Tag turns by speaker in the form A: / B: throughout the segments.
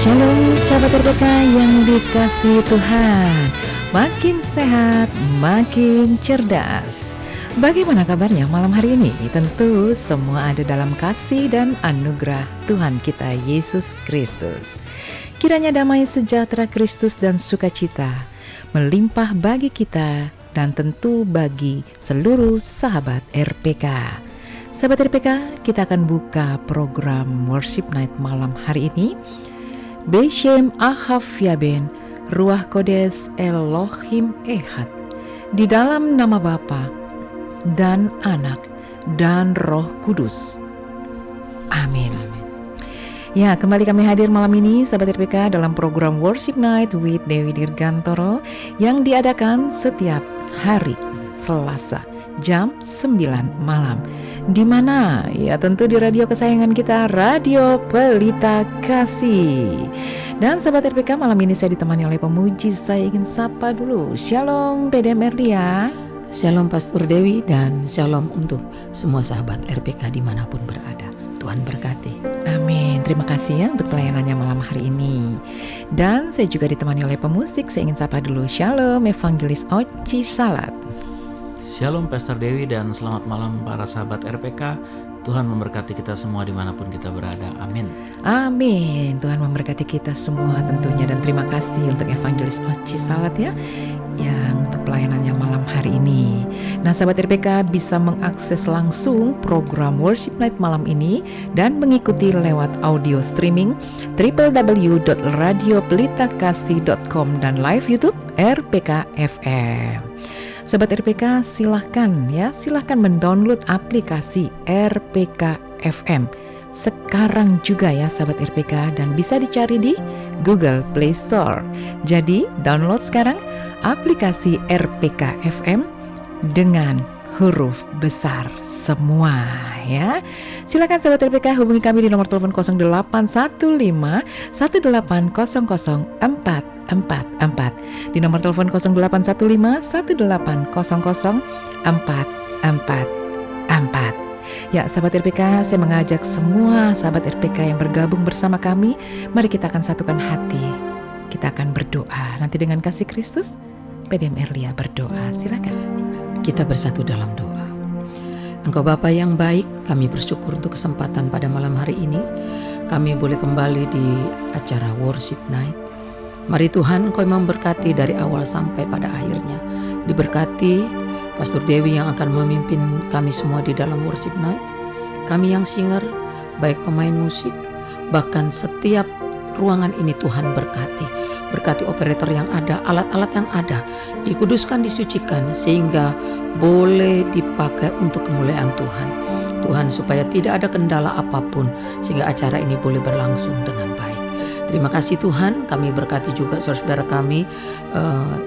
A: Shalom sahabat RPK yang dikasihi Tuhan. Makin sehat, makin cerdas. Bagaimana kabarnya malam hari ini? Tentu semua ada dalam kasih dan anugerah Tuhan kita Yesus Kristus. Kiranya damai sejahtera Kristus dan sukacita melimpah bagi kita dan tentu bagi seluruh sahabat RPK. Sahabat RPK, kita akan buka program Worship Night malam hari ini. Beshem Ahav Yaben, Ruach Kodes Elohim Ehad, di dalam nama Bapa dan Anak dan Roh Kudus. Amin. Ya, kembali kami hadir malam ini sahabat RPK dalam program Worship Night with Dewi Dirgantoro yang diadakan setiap hari Selasa jam 9 malam. Di mana? Ya tentu di radio kesayangan kita, Radio Pelita Kasih. Dan sahabat RPK, malam ini saya ditemani oleh pemuji. Saya ingin sapa dulu. Shalom PDM Erlia.
B: Shalom Pastor Dewi dan shalom untuk semua sahabat RPK dimanapun berada. Tuhan berkati.
A: Amin. Terima kasih ya untuk pelayanannya malam hari ini. Dan saya juga ditemani oleh pemusik. Saya ingin sapa dulu. Shalom Evangelis Oci Salat.
C: Shalom Pastor Dewi dan selamat malam para sahabat RPK. Tuhan memberkati kita semua dimanapun kita berada. Amin.
A: Amin. Tuhan memberkati kita semua tentunya. Dan terima kasih untuk Evangelis Oci Salat ya, yang untuk pelayanannya malam hari ini. Nah sahabat RPK bisa mengakses langsung program Worship Night malam ini dan mengikuti lewat audio streaming www.radiopelitakasih.com dan live YouTube RPK FM. Sahabat RPK silahkan mendownload aplikasi RPK FM sekarang juga ya sahabat RPK, dan bisa dicari di Google Play Store. Jadi download sekarang aplikasi RPK FM dengan huruf besar semua ya. Silakan sahabat RPK hubungi kami di nomor telepon 0815 1800 444, di nomor telepon 0815 1800 444. Ya sahabat RPK, saya mengajak semua sahabat RPK yang bergabung bersama kami, mari kita akan satukan hati, kita akan berdoa. Nanti dengan kasih Kristus, PDM Erlia berdoa. Silakan.
B: Kita bersatu dalam doa. Engkau Bapa yang baik, kami bersyukur untuk kesempatan pada malam hari ini. Kami boleh kembali di acara Worship Night. Mari Tuhan, Engkau memberkati dari awal sampai pada akhirnya. Diberkati Pastor Dewi yang akan memimpin kami semua di dalam Worship Night. Kami yang singer, baik pemain musik, bahkan setiap ruangan ini Tuhan berkati. Berkati operator yang ada, alat-alat yang ada, dikuduskan, disucikan, sehingga boleh dipakai untuk kemuliaan Tuhan. Tuhan, supaya tidak ada kendala apapun, sehingga acara ini boleh berlangsung dengan baik. Terima kasih Tuhan, kami berkati juga saudara-saudara kami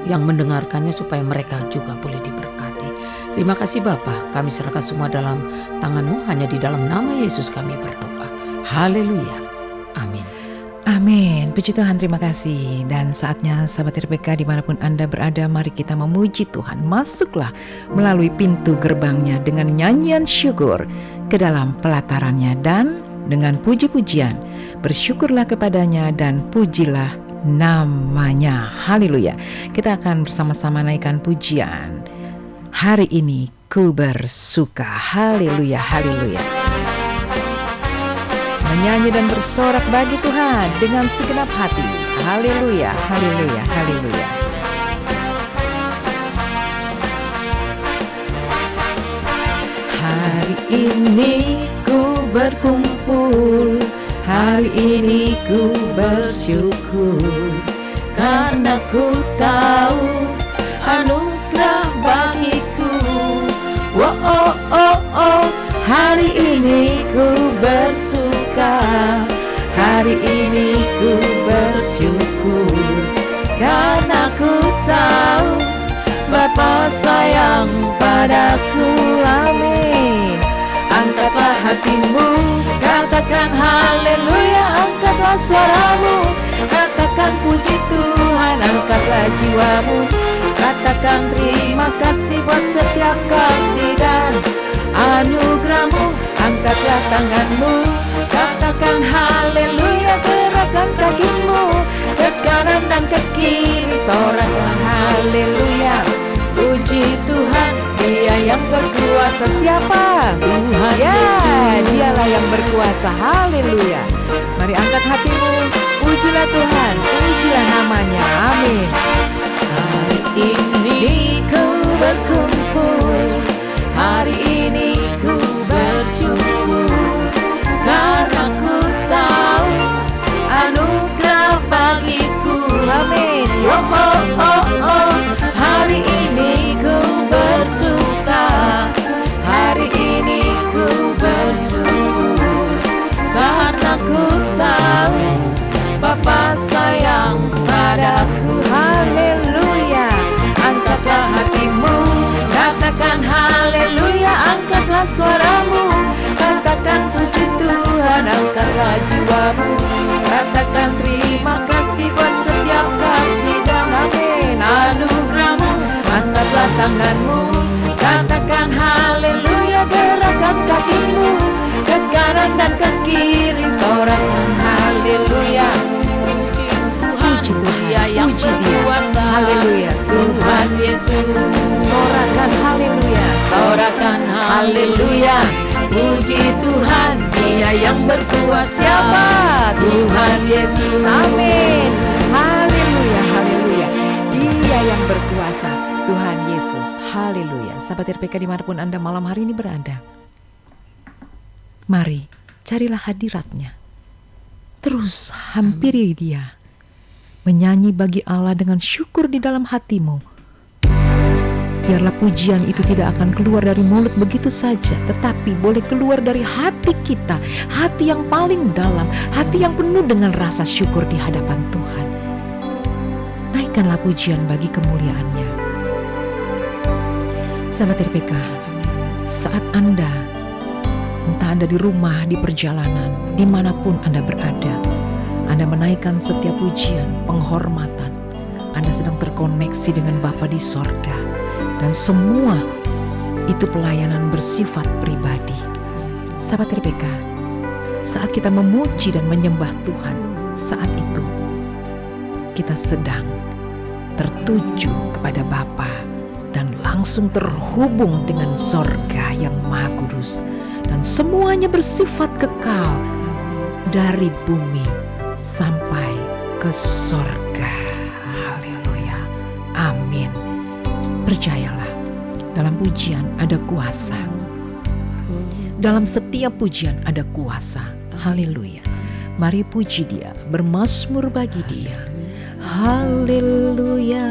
B: yang mendengarkannya supaya mereka juga boleh diberkati. Terima kasih Bapa, kami serahkan semua dalam tangan-Mu, hanya di dalam nama Yesus kami berdoa. Haleluya. Amin.
A: Amin. Puji Tuhan, terima kasih. Dan saatnya sahabat RPK dimanapun Anda berada, mari kita memuji Tuhan. Masuklah melalui pintu gerbangnya dengan nyanyian syukur ke dalam pelatarannya, dan dengan puji-pujian bersyukurlah kepadanya dan pujilah namanya. Haleluya. Kita akan bersama-sama naikkan pujian. Hari ini ku bersuka. Haleluya, haleluya. Menyanyi dan bersorak bagi Tuhan dengan segenap hati. Haleluya, haleluya, haleluya. Hari ini ku berkumpul, hari ini ku bersyukur, karena ku tahu anugerah bagiku. Oh, oh, oh, oh. Hari ini ku bersuka, hari ini ku bersyukur, karena ku tahu Bapa sayang padaku. Amin. Angkatlah hatimu, katakan haleluya. Angkatlah suaramu, katakan puji Tuhan. Angkatlah jiwamu, katakan terima kasih buat setiap kasih dan anugerahmu. Angkatlah tanganmu, katakan haleluya. Gerakkan kakimu, sorakan haleluya. Puji Tuhan, Dia yang berkuasa. Siapa? Tuhan Yesus. Dialah yang berkuasa. Haleluya. Mari angkat hatimu, pujilah Tuhan, pujilah namanya. Amin. Hari ini ku berkumpul, hari ini ku bersyukur, karena ku tahu anugerah bagiku. Amin. Oh, oh, oh, oh. Hari ini ku bersuka, hari ini ku bersyukur, karena ku tahu Bapa sayang padaku. Haleluya. Angkatlah hatimu, katakan haleluya. Angkatlah suaramu, katakan puji Tuhan. Angkatlah jiwamu, katakan terima kasih buat setiap kasih dan amin anugerahmu. Angkatlah tanganmu, katakan haleluya. Gerakkan kakimu ke kanan dan ke kiri, sorakan haleluya. Puji Tuhan, Dia yang berkuasa. Haleluya. Tuhan Yesus, sorakan haleluya, sorakan haleluya. Puji Tuhan, Dia yang berkuasa. Siapa? Tuhan Yesus. Amin. Haleluya, haleluya. Dia yang berkuasa, Tuhan Yesus. Haleluya. Sahabat RPK dimanapun Anda malam hari ini berada, mari carilah hadirat-Nya. Terus hampiri Dia. Menyanyi bagi Allah dengan syukur di dalam hatimu. Biarlah pujian itu tidak akan keluar dari mulut begitu saja, tetapi boleh keluar dari hati kita, hati yang paling dalam, hati yang penuh dengan rasa syukur di hadapan Tuhan. Naikkanlah pujian bagi kemuliaan-Nya. Sahabat RPK, saat Anda, entah Anda di rumah, di perjalanan, dimanapun Anda berada, Anda menaikkan setiap pujian, penghormatan, Anda sedang terkoneksi dengan Bapa di sorga. Dan semua itu pelayanan bersifat pribadi. Sahabat RPK, saat kita memuji dan menyembah Tuhan, saat itu kita sedang tertuju kepada Bapa dan langsung terhubung dengan sorga yang maha kudus. Dan semuanya bersifat kekal dari bumi sampai ke sorga. Haleluya. Amin. Percayalah, dalam pujian ada kuasa. Dalam setiap pujian ada kuasa. Haleluya. Mari puji Dia, bermazmur bagi Dia. Haleluya.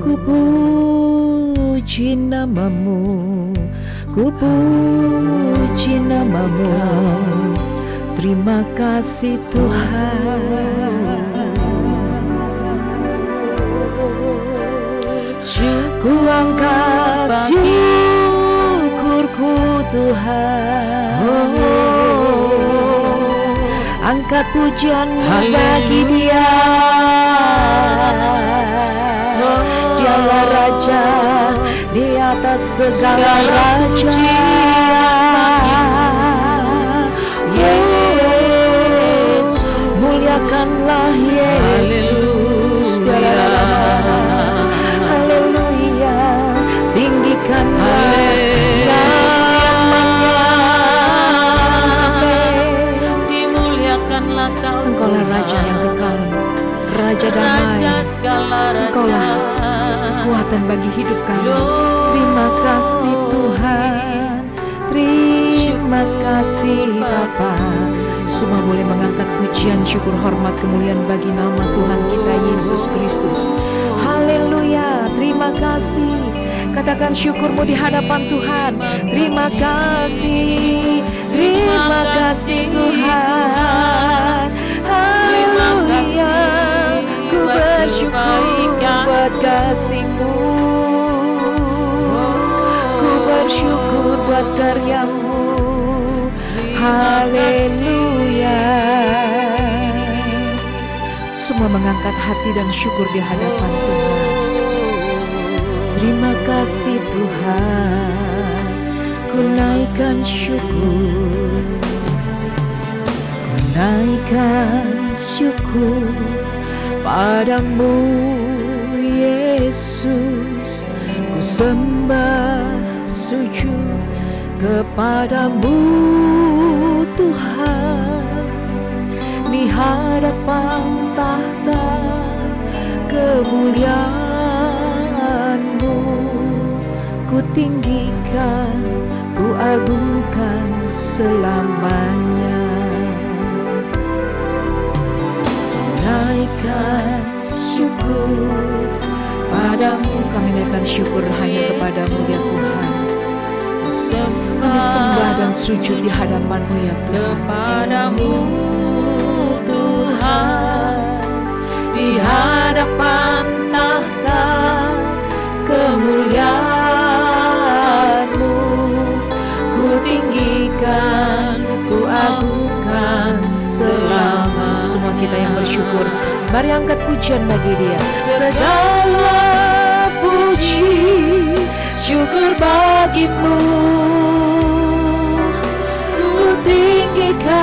A: Ku puji namamu, ku puji namamu. Terima kasih Tuhan. Ku angkat syukurku Tuhan. Angkat pujianmu bagi Dia. Dialah Raja di atas segala raja. Yesus, muliakanlah Yesus. Haleluya, tinggikanlah
B: Dimuliakanlah Kau,
A: Engkaulah Raja yang kekal, Raja damai. Engkaulah kekuatan bagi hidup kami. Terima kasih Tuhan, terima kasih Bapa. Semua boleh mengangkat pujian, syukur, hormat, kemuliaan bagi nama Tuhan kita Yesus Kristus. Haleluya, terima kasih. Katakan syukurmu di hadapan Tuhan. Terima kasih Tuhan. Haleluya, ku bersyukur buat kasih-Mu. Ku bersyukur buat karya-Mu. Haleluya. Semua mengangkat hati dan syukur di hadapan Tuhan. Terima kasih Tuhan, ku naikkan syukur, ku naikkan syukur padamu Yesus, ku sembah sujud kepadamu Tuhan, di hadapan tahta kemuliaan-Mu, ku tinggikan, ku agungkan selamanya. Naikkan syukur padamu, kami naikkan syukur hanya kepadamu ya Tuhan. Kami sembah dan sujud di hadapan-Mu ya Tuhan.
B: Kepadamu Tuhan, di hadapan tahta kemuliaan-Mu, ku tinggikan, ku agungkan selama.
A: Semua kita yang bersyukur, mari angkat pujian bagi Dia. Segala puji syukur bagimu, ku tinggikan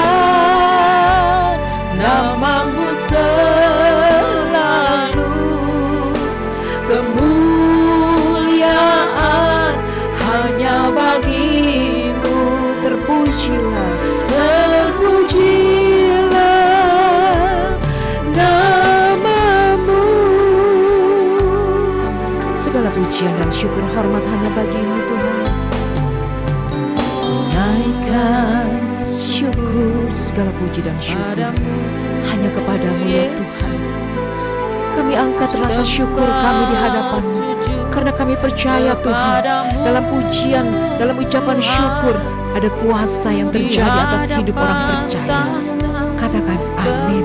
A: nama-Mu selalu. Kemuliaan hanya bagi-Mu, terpujilah, terpujilah nama-Mu. Segala pujian dan syukur hormat hanya bagi-Mu Tuhan. Naikkan syukur, segala puji dan syukur hanya kepadamu ya Tuhan. Kami angkat rasa syukur kami di hadapan-Mu, karena kami percaya Tuhan, dalam pujian, dalam ucapan syukur ada kuasa yang terjadi atas hidup orang percaya. Katakan amin.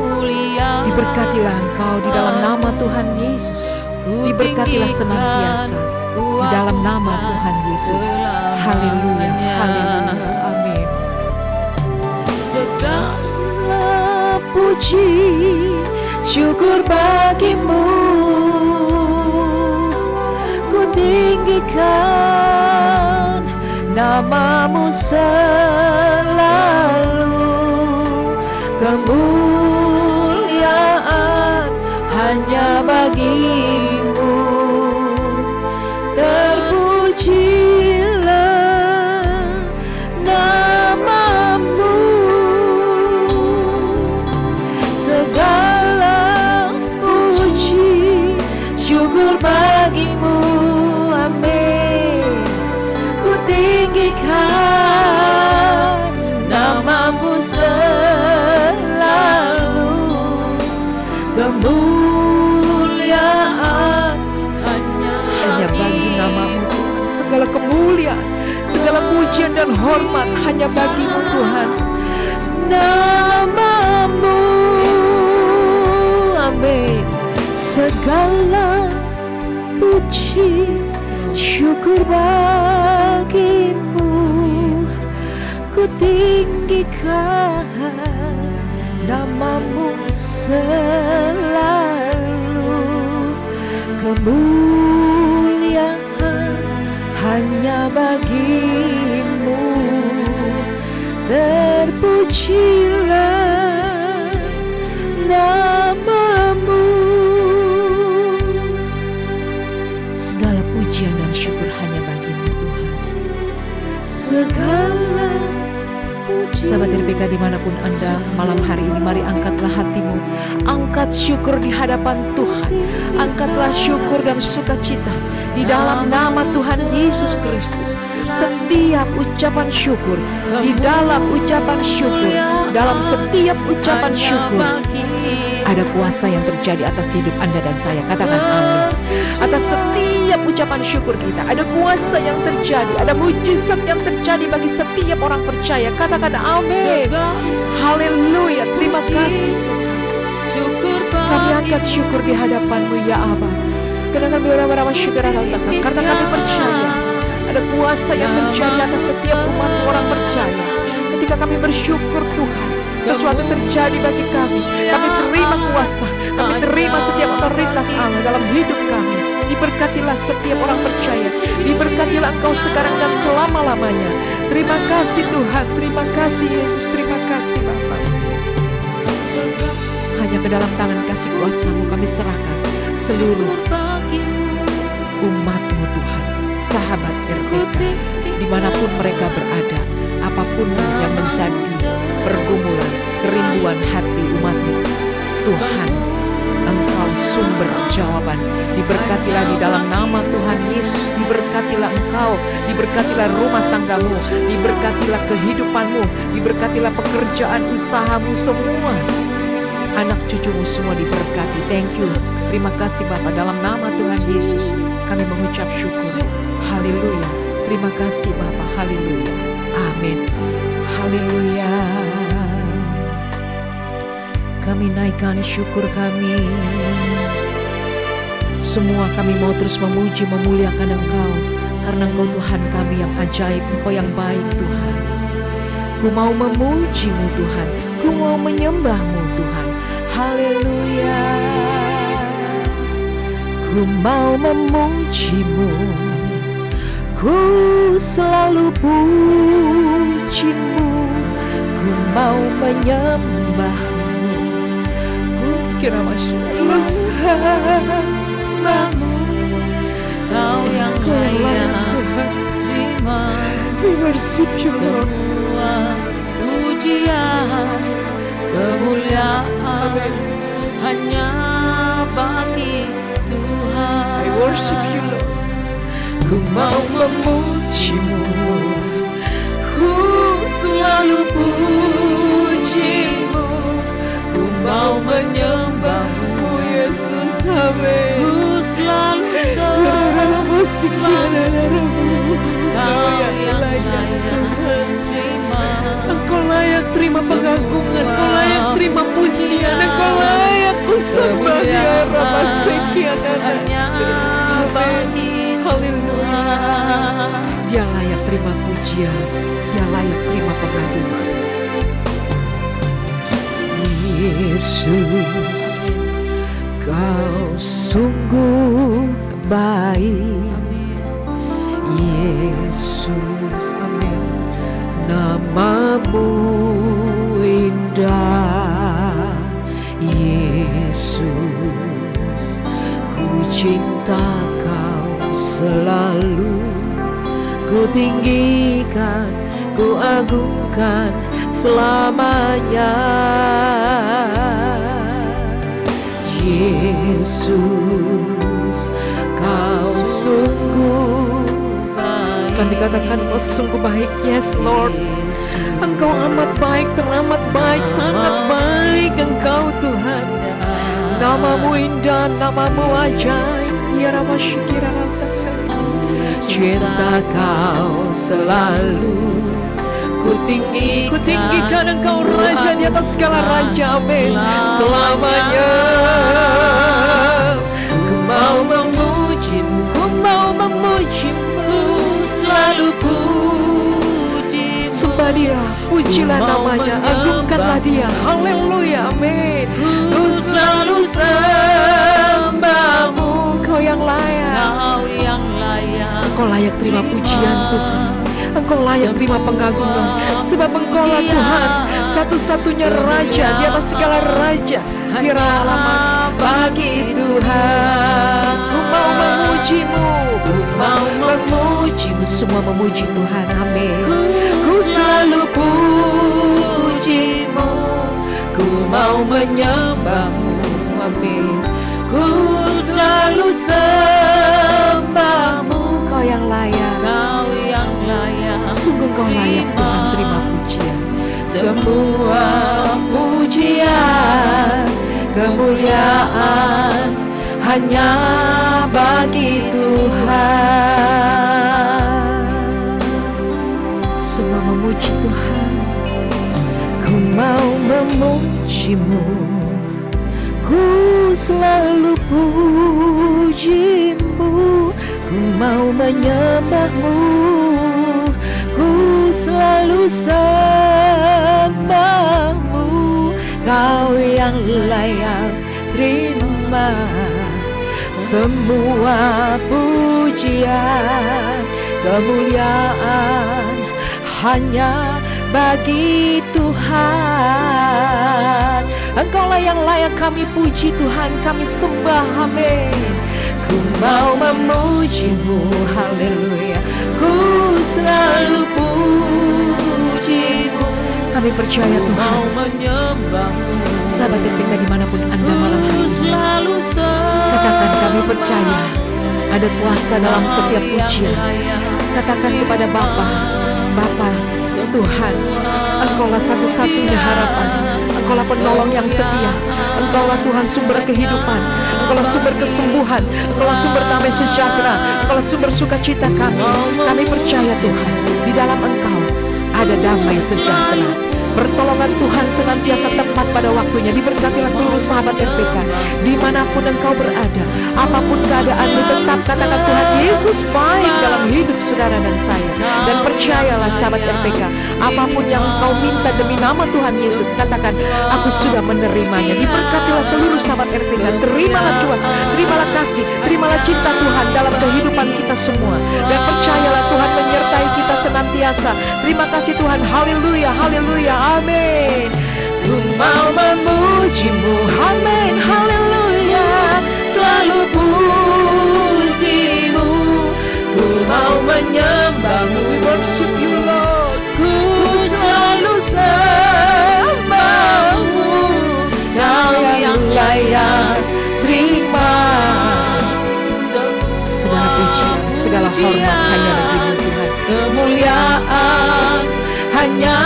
A: Diberkatilah engkau di dalam nama Tuhan Yesus. Diberkatilah senantiasa di dalam nama Tuhan Yesus. Haleluya, haleluya, amin. Segala puji syukur bagi-Mu, ku tinggikan nama-Mu selalu. Kemuliaan hanya bagi-Mu, terpujilah nama-Mu. Segala puji syukur bagi-Mu, amin. Ku tinggikan nama-Mu selalu. Kemuliaan hanya bagi nama-Mu Tuhan. Segala kemuliaan, segala pujian dan hormat hanya bagi-Mu Tuhan. Nama-Mu, amin. Segala puji syukur bagi-Mu, ku tinggikan nama-Mu selalu. Kemuliaan hanya bagi-Mu, terpujilah nama-Mu. Segala pujian dan syukur hanya bagi-Mu Tuhan. Segala sahabat RPK dimanapun Anda malam hari ini, mari angkatlah hatimu, angkat syukur di hadapan Tuhan, angkatlah syukur dan sukacita di dalam nama Tuhan Yesus Kristus. Setiap ucapan syukur, di dalam ucapan syukur, dalam setiap ucapan syukur ada kuasa yang terjadi atas hidup Anda dan saya. Katakan amin. Atas setiap ucapan syukur kita ada kuasa yang terjadi, ada mujizat yang terjadi bagi setiap orang percaya. Katakan amin. Haleluya, terima kasih. Kami angkat syukur di hadapan-Mu ya Aba. Karena kami percaya ada kuasa yang terjadi atas setiap umat orang percaya. Ketika kami bersyukur Tuhan, sesuatu terjadi bagi kami. Kami terima kuasa, kami terima setiap otoritas Allah dalam hidup kami. Diberkatilah setiap orang percaya, diberkatilah Engkau sekarang dan selama-lamanya. Terima kasih Tuhan, terima kasih Yesus, terima kasih Bapa. Hanya ke dalam tangan kasih kuasa-Mu kami serahkan seluruh umat-Mu Tuhan, sahabat RPK, dimanapun mereka berada, apapun yang menjadi pergumulan, kerinduan hati umat-Mu, Tuhan, Engkau sumber jawaban. Diberkatilah di dalam nama Tuhan Yesus. Diberkatilah Engkau, diberkatilah rumah tanggamu, diberkatilah kehidupanmu, diberkatilah pekerjaan usahamu semua. Anak cucumu semua diberkati. Thank you. Terima kasih Bapa, dalam nama Tuhan Yesus kami mengucap syukur. Haleluya. Terima kasih Bapa. Haleluya. Amin. Haleluya. Kami naikkan syukur kami. Semua kami mau terus memuji, memuliakan Engkau, karena Engkau Tuhan kami yang ajaib, Engkau yang baik Tuhan. Ku mau memuji-Mu Tuhan, ku mau menyembah-Mu Tuhan. Haleluya. Ku mau memuji-Mu, ku selalu puji-Mu, ku mau menyembah-Mu. Kira masih bersamamu,
B: Kau yang layak terima
A: we worship you Lord.
B: semua pujian, kemuliaan hanya bagi Tuhan.
A: I worship you Lord. Ku mau memuji-Mu, ku selalu puji-Mu, ku mau menyembah-Mu Yesus. Amin.
B: Ku selalu sembahmu, Kau yang layak terima.
A: Engkau layak terima pengagungan, Engkau layak terima pujian, Engkau layak ku sembah ya Rama Sekianana.
B: Bagi
A: Haleluya. Dia layak terima pujian, Dia layak terima pengagungan. Yesus, Kau sungguh baik. Yesus, amin. Nama-Mu indah. Yesus, ku cinta Kau selalu. Ku tinggikan, ku agungkan selamanya. Yesus, Kau sungguh baik. Kami katakan Kau sungguh baik. Yes Lord, Engkau amat baik, teramat baik, sangat baik Engkau Tuhan. Nama-Mu indah, Nama-Mu ajaib. Ya Rama Syikira Ratakan. Cinta Kau selalu ku tinggikan Engkau Raja di atas segala raja, amin. Selamanya ku mau memuji-Mu, ku mau memuji-Mu, selalu puji-Mu. Sembah Dia, pujilah namanya, agungkanlah Dia. Haleluya, amin. Ku selalu sembah-Mu, Kau yang layak.
B: Kau yang layak.
A: Engkau layak terima pujian Tuhan. Engkau layak terima pengagungan, sebab Engkaulah Tuhan, satu-satunya Raja di atas segala raja. Dirahmat bagi Tuhan. Ku mau memuji-Mu, ku mau memuji-Mu, semua memuji Tuhan, amin. Ku selalu puji-Mu, ku mau menyembah-Mu, amin. Ku selalu sembah-Mu, Kau yang layak.
B: Kau yang layak.
A: Sungguh Kau layak Tuhan, terima pujian. Semua pujian, kemuliaan hanya bagi Tuhan. Semua memuji Tuhan. Ku mau memuji-Mu, ku selalu puji-Mu, ku mau menyembah-Mu, ku selalu sembah-Mu. Kau yang layak terima semua pujian, kemuliaan hanya bagi Tuhan. Engkaulah yang layak kami puji Tuhan, kami sembah, amin. Ku mau memuji-Mu, haleluya. Ku selalu puji-Mu. Kami percaya Tuhan,
B: mau menyembah-Mu.
A: sahabat RPK dimanapun Anda malam hari ini, katakan kami percaya ada kuasa dalam setiap pujian. Katakan kepada Bapa, Bapa, Tuhan, Engkaulah satu-satunya harapan. Engkaulah penolong yang setia. Engkaulah Tuhan sumber kehidupan. Engkaulah sumber kesembuhan. Engkaulah sumber damai sejahtera. Engkaulah sumber sukacita kami. Kami percaya Tuhan, di dalam Engkau ada damai sejahtera. Pertolongan Tuhan senantiasa tepat pada waktunya. Diberkatilah seluruh sahabat RPK dimanapun engkau berada. Apapun keadaanmu, tetap katakan Tuhan Yesus baik dalam hidup saudara dan saya. Dan percayalah sahabat RPK, apapun yang engkau minta demi nama Tuhan Yesus, katakan aku sudah menerimanya. Diberkatilah seluruh sahabat RPK. Terimalah Tuhan, terimalah kasih, terimalah cinta Tuhan dalam kehidupan kita semua. Dan percayalah Tuhan menyertai kita senantiasa. Terima kasih Tuhan, haleluya, haleluya, amin. Ku mau memuji-Mu, amin, haleluya. Selalu puji-Mu. Ku mau menyembah-Mu, we worship you Lord. Ku selalu sembah-Mu. Kau yang layak terima segala pujian, segala hormat hanya bagi-Mu Tuhan. Kemuliaan hanya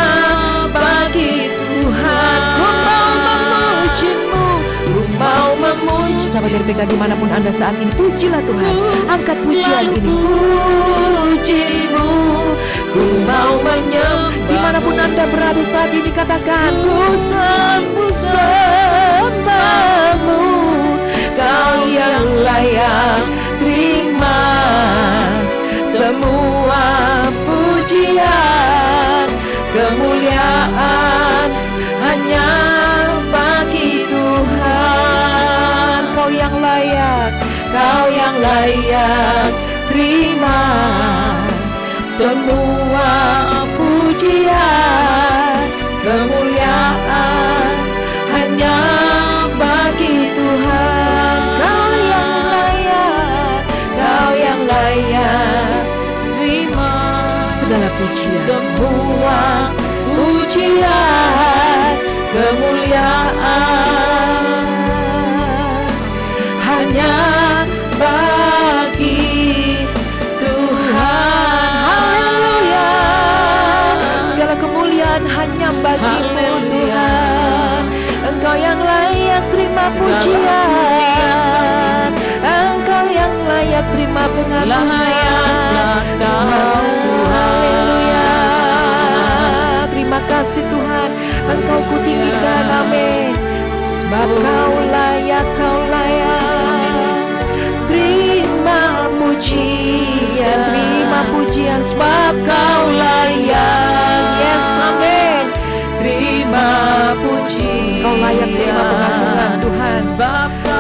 A: bagi Tuhan. Ku mau memuji-Mu, ku mau memuji. Sahabat RPK dimanapun Anda saat ini, pujilah Tuhan. Angkat pujian ini. Puji-Mu, ku mau menyembah. Dimanapun Anda berada saat ini, katakan ku sembah-Mu. Kau yang layak terima semua pujian. Kemuliaan hanya bagi Tuhan. Kau yang layak, Kau yang layak terima semua pujian. Kemuliaan hanya bagi Tuhan. Kau yang layak, Kau yang layak terima segala pujian. Semua pujian, kemuliaan hanya bagi Tuhan. Haleluya. Segala kemuliaan hanya bagi-Mu Tuhan. Engkau yang layak terima pujian. Engkau yang layak terima pengagungan. Haleluya. Terima kasih Tuhan, Engkau kutinggikan, amin. Sebab Kau layak, Kau layak terima pujian, terima pujian. Sebab Kau layak, yes, amin. Terima pujian. Kau layak terima pengagungan Tuhan.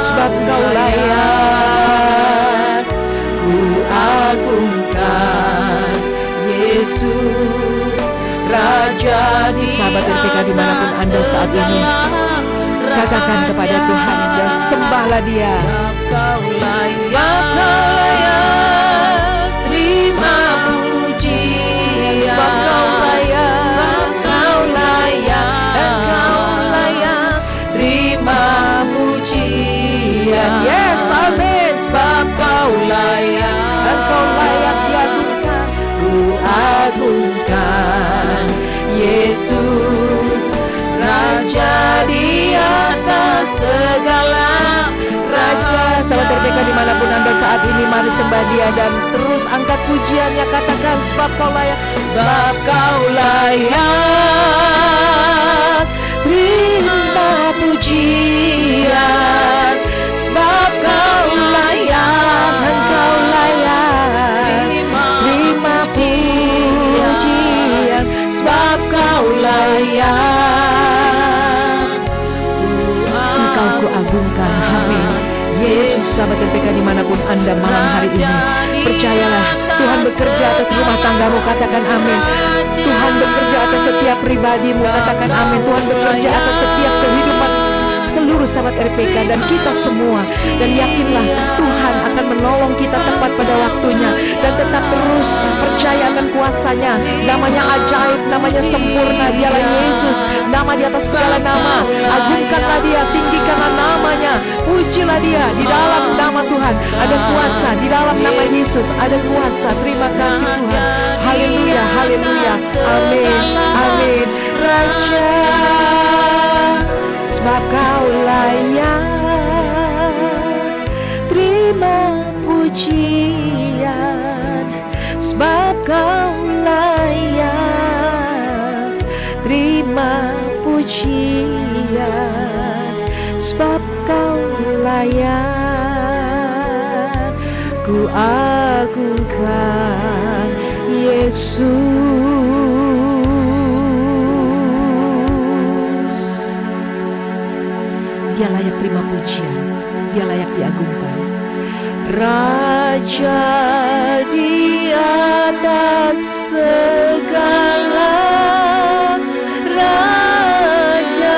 A: Sebab Kau layak. Ku agungkan Yesus, Raja di sahabat RPK dimanapun Anda saat ini, katakan kepada Tuhan dan sembahlah Dia. Sebab Kau layak terima pujian. Sebab Kau layak, Engkau layak terima pujian. Yes, amin. Sebab Kau layak, Engkau layak diagungkan. Ku agungkan Yesus, Raja di atas segala raja. Sahabat RPK dimanapun Anda saat ini, mari sembah Dia dan terus angkat pujiannya. Katakan sebab Kau layak, sebab Kau layak terima pujian. Sebab Kau layak, Engkau layak terima pujian. Sebab Kau layak, Engkau kuagungkan, amin. Yesus, sahabat RPK dimanapun Anda malam hari ini, percayalah Tuhan bekerja atas rumah tanggamu, katakan amin. Tuhan bekerja atas setiap pribadimu, katakan amin. Tuhan bekerja atas setiap kehidupan seluruh sahabat RPK dan kita semua. Dan yakinlah Tuhan akan menolong kita tepat pada waktunya. Dan tetap terus percaya akan kuasanya. Namanya ajaib, namanya sempurna, dialah Yesus, nama di atas segala nama. Agungkanlah dia, tinggikanlah namanya, pujilah dia. Di dalam nama Tuhan ada kuasa, di dalam nama Yesus ada kuasa. Terima kasih Tuhan. Haleluya, haleluya, amin, amin. Raja, sebab kau layak terima pujian, sebab kau layak terima pujian, sebab kau layak ku agungkan Yesus. Dia layak terima pujian, dia layak diagungkan. Raja di atas segala raja,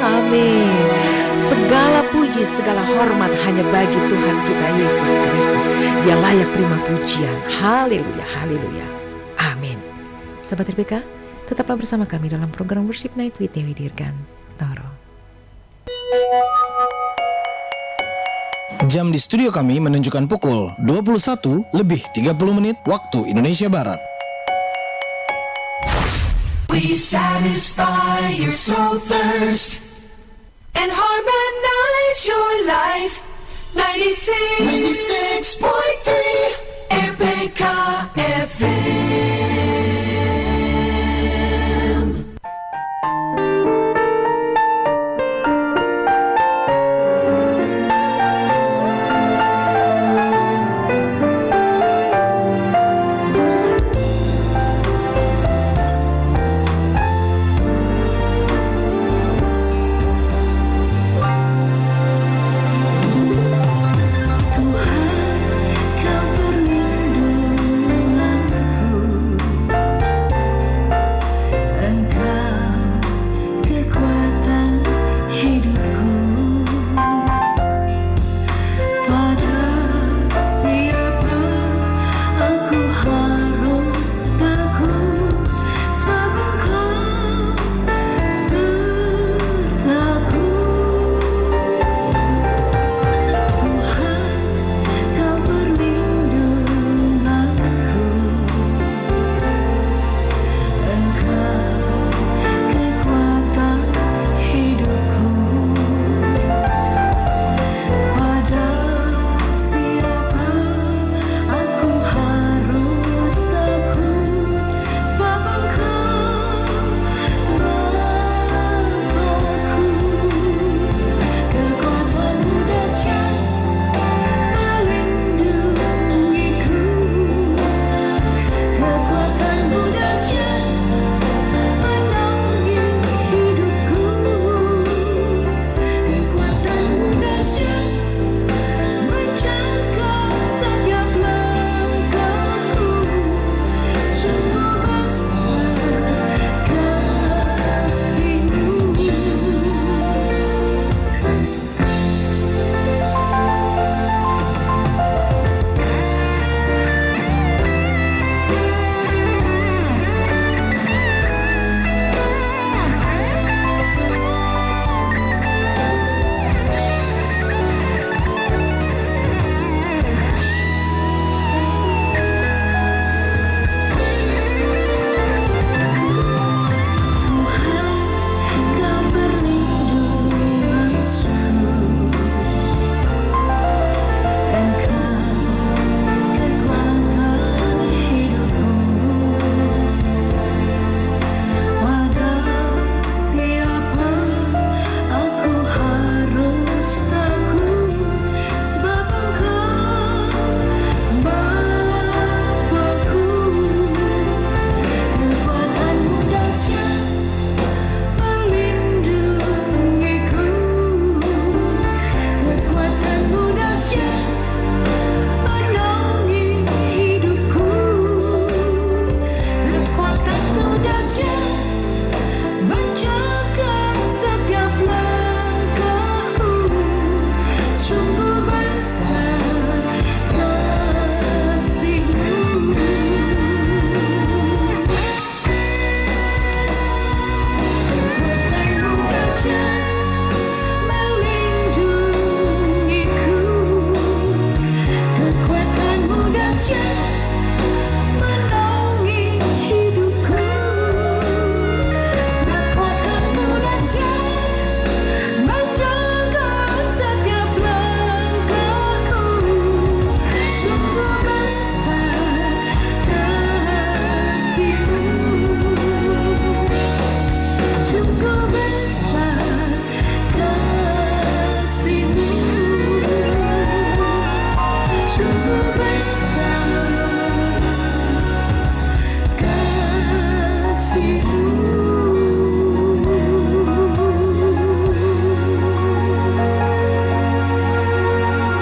A: amin. Segala puji, segala hormat hanya bagi Tuhan kita Yesus Kristus. Dia layak terima pujian. Haleluya, haleluya, amin. Sahabat RPK, tetaplah bersama kami dalam program Worship Night with Dewi Dirgantoro.
D: Jam di studio kami menunjukkan pukul 21:30 waktu Indonesia Barat.
E: We satisfy your soul thirst and harmonize your life. 96.3 RPK FM. Tuhan, kau perlindunganku.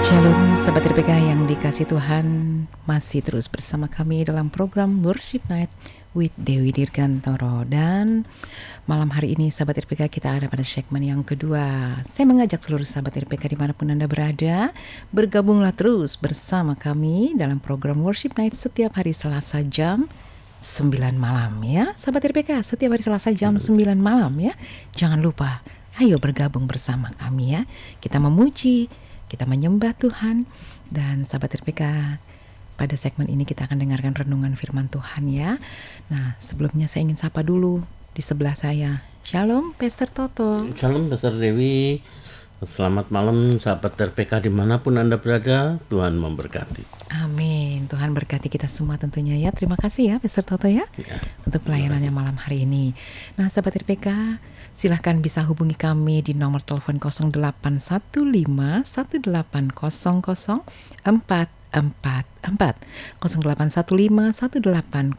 A: Shalom sahabat RPK yang dikasih Tuhan, masih terus bersama kami dalam program Worship Night with Dewi Dirgantoro. Dan malam hari ini sahabat RPK kita ada pada segmen yang kedua. Saya mengajak seluruh sahabat RPK dimanapun Anda berada, bergabunglah terus bersama kami dalam program Worship Night setiap hari Selasa jam 9 malam ya. Sahabat RPK setiap hari Selasa jam 9 malam ya. Jangan lupa, ayo bergabung bersama kami ya. Kita memuji, kita menyembah Tuhan. Dan sahabat RPK, pada segmen ini kita akan dengarkan renungan firman Tuhan ya. Nah, sebelumnya saya ingin sapa dulu di sebelah saya. Shalom, Pastor Toto.
F: Shalom, Pastor Dewi. Selamat malam, sahabat RPK dimanapun Anda berada. Tuhan memberkati.
A: Amin. Tuhan berkati kita semua tentunya ya. Terima kasih ya, Pastor Toto ya, untuk pelayanannya malam hari ini. Nah, sahabat RPK, silahkan bisa hubungi kami di nomor telepon 0815 1800 444 0815 1800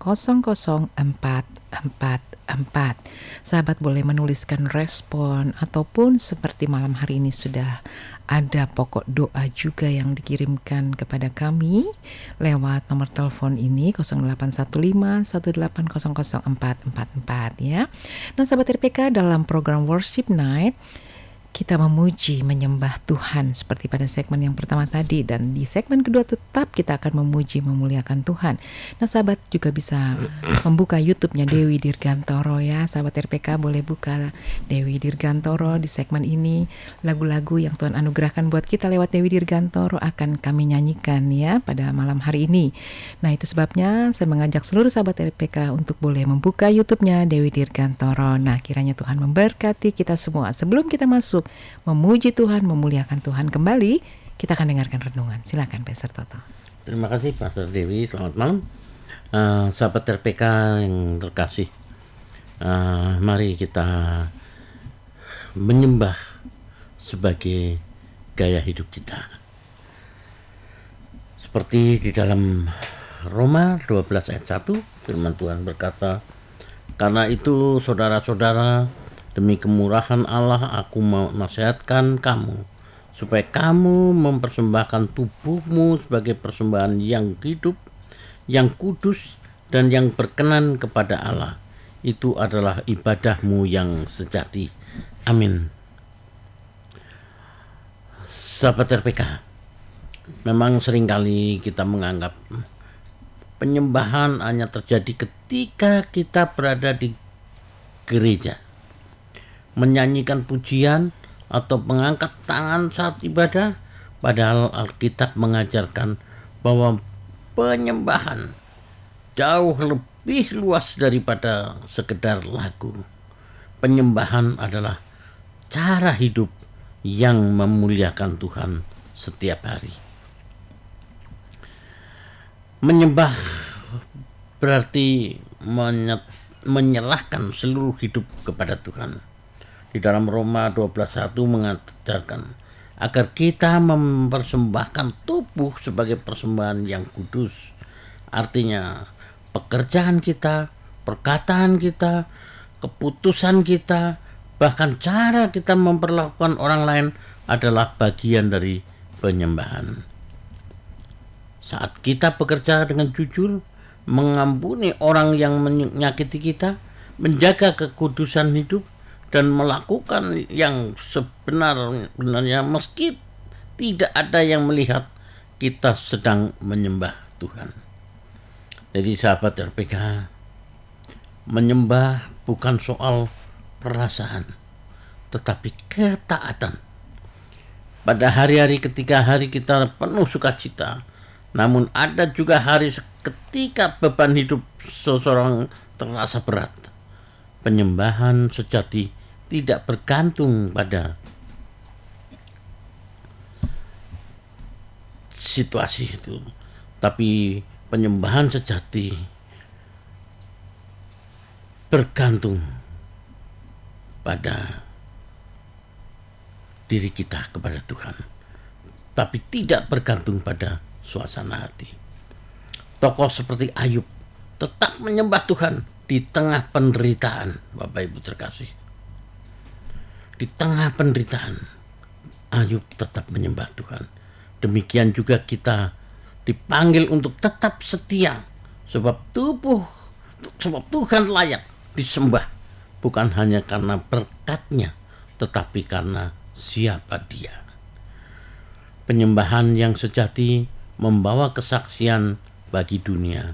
A: 444. Sahabat boleh menuliskan respon ataupun seperti malam hari ini sudah ada pokok doa juga yang dikirimkan kepada kami lewat nomor telepon ini 0815 1800 444 ya. Nah sahabat RPK, dalam program Worship Night kita memuji, menyembah Tuhan seperti pada segmen yang pertama tadi. Dan di segmen kedua tetap kita akan memuji, memuliakan Tuhan. Nah sahabat juga bisa membuka YouTube-nya Dewi Dirgantoro ya. Sahabat RPK boleh buka Dewi Dirgantoro di segmen ini. Lagu-lagu yang Tuhan anugerahkan buat kita lewat Dewi Dirgantoro akan kami nyanyikan ya pada malam hari ini. Nah itu sebabnya saya mengajak seluruh sahabat RPK untuk boleh membuka YouTube-nya Dewi Dirgantoro. Nah kiranya Tuhan memberkati kita semua. Sebelum kita masuk memuji Tuhan, memuliakan Tuhan kembali, kita akan dengarkan renungan. Silakan Pastor Toto.
F: Terima kasih Pastor Dewi. Selamat malam, sahabat RPK yang terkasih. Mari kita menyembah sebagai gaya hidup kita. Seperti di dalam Roma 12 ayat 1, firman Tuhan berkata, "Karena itu saudara-saudara, demi kemurahan Allah aku mau nasihatkan kamu, supaya kamu mempersembahkan tubuhmu sebagai persembahan yang hidup, yang kudus, dan yang berkenan kepada Allah. Itu adalah ibadahmu yang sejati." Amin. Sahabat RPK, memang seringkali kita menganggap penyembahan hanya terjadi ketika kita berada di gereja, menyanyikan pujian atau mengangkat tangan saat ibadah, padahal Alkitab mengajarkan bahwa penyembahan jauh lebih luas daripada sekedar lagu. Penyembahan adalah cara hidup yang memuliakan Tuhan setiap hari. Menyembah berarti menyerahkan seluruh hidup kepada Tuhan. Di dalam Roma 12:1 mengajarkan agar kita mempersembahkan tubuh sebagai persembahan yang kudus. Artinya pekerjaan kita, perkataan kita, keputusan kita, bahkan cara kita memperlakukan orang lain adalah bagian dari penyembahan. Saat kita bekerja dengan jujur, mengampuni orang yang menyakiti kita, menjaga kekudusan hidup, dan melakukan yang sebenarnya meski tidak ada yang melihat, kita sedang menyembah Tuhan. Jadi sahabat RPK, menyembah bukan soal perasaan, tetapi ketaatan. Pada hari-hari ketika hari kita penuh sukacita, namun ada juga hari ketika beban hidup seseorang terasa berat. Penyembahan sejati tidak bergantung pada situasi itu, tapi penyembahan sejati bergantung pada diri kita kepada Tuhan, tapi tidak bergantung pada suasana hati. Tokoh seperti Ayub tetap menyembah Tuhan di tengah penderitaan. Bapak Ibu terkasih, di tengah penderitaan Ayub tetap menyembah Tuhan. demikian juga kita dipanggil untuk tetap setia, sebab Tuhan layak disembah, bukan hanya karena berkat-Nya, tetapi karena siapa Dia. Penyembahan yang sejati membawa kesaksian bagi dunia.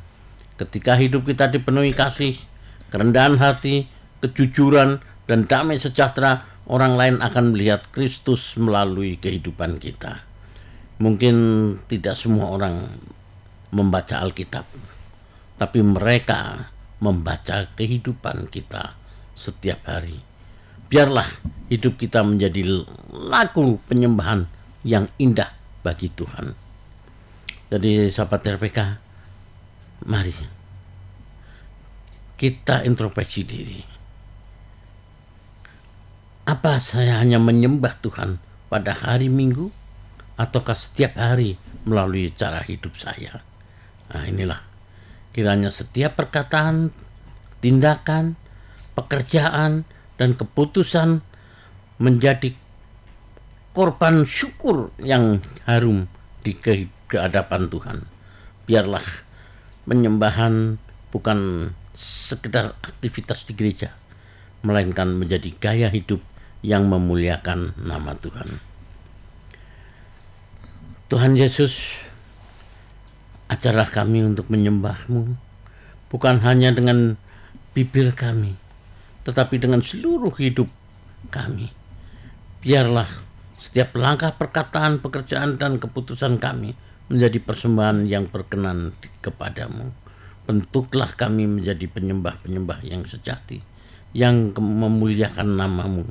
F: Ketika hidup kita dipenuhi kasih, kerendahan hati, kejujuran, dan damai sejahtera, orang lain akan melihat Kristus melalui kehidupan kita. Mungkin tidak semua orang membaca Alkitab, tapi mereka membaca kehidupan kita setiap hari. Biarlah hidup kita menjadi lagu penyembahan yang indah bagi Tuhan. Jadi sahabat RPK, mari kita introspeksi diri. Apa saya hanya menyembah Tuhan pada hari Minggu, ataukah setiap hari melalui cara hidup saya? Nah, inilah kiranya setiap perkataan, tindakan, pekerjaan, dan keputusan menjadi korban syukur yang harum di hadapan Tuhan. Biarlah penyembahan bukan sekedar aktivitas di gereja, melainkan menjadi gaya hidup yang memuliakan nama Tuhan. Tuhan Yesus, ajarlah kami untuk menyembah-Mu, bukan hanya dengan bibir kami, tetapi dengan seluruh hidup kami. Biarlah setiap langkah perkataan, pekerjaan, dan keputusan kami menjadi persembahan yang berkenan kepada-Mu. Bentuklah kami menjadi penyembah-penyembah yang sejati, yang memuliakan nama-Mu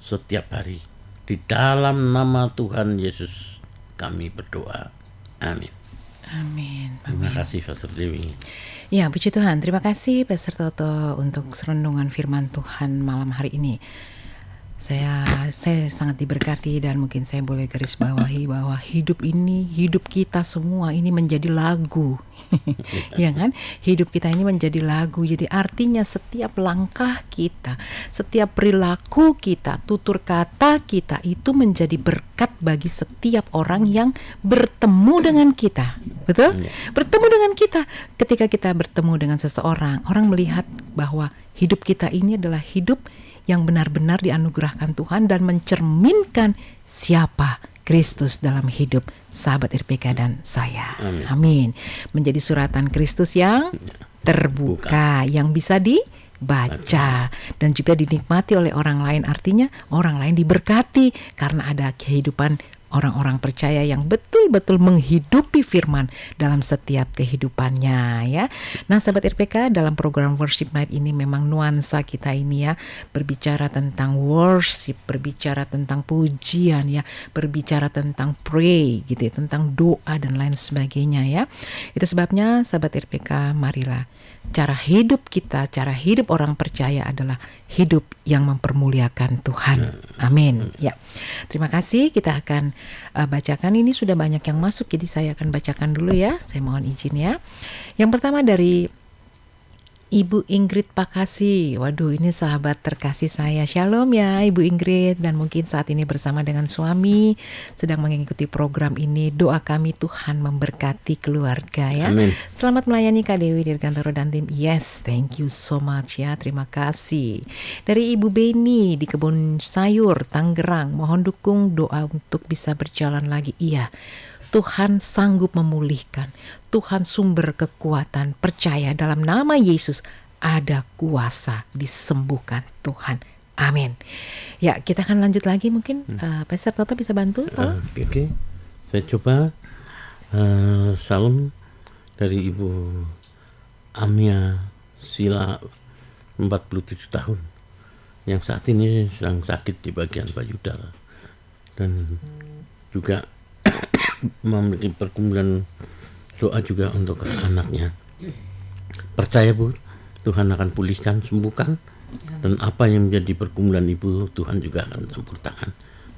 F: setiap hari. Di dalam nama Tuhan Yesus kami berdoa. Amin.
A: Amin.
F: Terima kasih Pastor Dewi.
A: Ya, puji Tuhan. Terima kasih Pastor Toto untuk renungan firman Tuhan malam hari ini. Saya sangat diberkati, dan mungkin saya boleh garis bawahi bahwa hidup kita semua ini menjadi lagu. Ya kan? Hidup kita ini menjadi lagu. Jadi artinya setiap langkah kita, setiap perilaku kita, tutur kata kita itu menjadi berkat bagi setiap orang yang bertemu dengan kita. Betul? Bertemu dengan kita. Ketika kita bertemu dengan seseorang, orang melihat bahwa hidup kita ini adalah hidup yang benar-benar dianugerahkan Tuhan dan mencerminkan siapa Kristus dalam hidup sahabat RPK dan saya. Amin. Menjadi suratan Kristus yang terbuka, yang bisa dibaca dan juga dinikmati oleh orang lain. Artinya orang lain diberkati karena ada kehidupan orang-orang percaya yang betul-betul menghidupi firman dalam setiap kehidupannya, ya. Nah, sahabat RPK, dalam program Worship Night ini memang nuansa kita ini ya, berbicara tentang worship, berbicara tentang pujian ya, berbicara tentang pray gitu ya, tentang doa dan lain sebagainya ya. Itu sebabnya sahabat RPK, marilah cara hidup kita, cara hidup orang percaya adalah hidup yang mempermuliakan Tuhan. Amin. Ya. Terima kasih. Kita akan bacakan, ini sudah banyak yang masuk, jadi saya akan bacakan dulu ya. Saya mohon izin ya. Yang pertama dari Ibu Ingrid Pakasi. Waduh, ini sahabat terkasih saya. Shalom ya Ibu Ingrid, dan mungkin saat ini bersama dengan suami sedang mengikuti program ini. Doa kami Tuhan memberkati keluarga ya.
F: Amin.
A: Selamat melayani Kak Dewi dari kantor dan tim. Yes, thank you so much ya. Terima kasih. Dari Ibu Beni di Kebun Sayur, Tangerang. Mohon dukung doa untuk bisa berjalan lagi. Iya, Tuhan sanggup memulihkan. Tuhan sumber kekuatan. Percaya dalam nama Yesus ada kuasa disembuhkan Tuhan. Amin. Ya, kita akan lanjut lagi mungkin. Pastor Toto bisa bantu?
F: Oke. Saya coba salam dari Ibu Amia Sila, 47 tahun, yang saat ini sedang sakit di bagian payudara dan juga memiliki pergumulan. Doa juga untuk anaknya. Percaya Bu, Tuhan akan pulihkan, sembuhkan, dan apa yang menjadi pergumulan ibu, Tuhan juga akan campur tangan.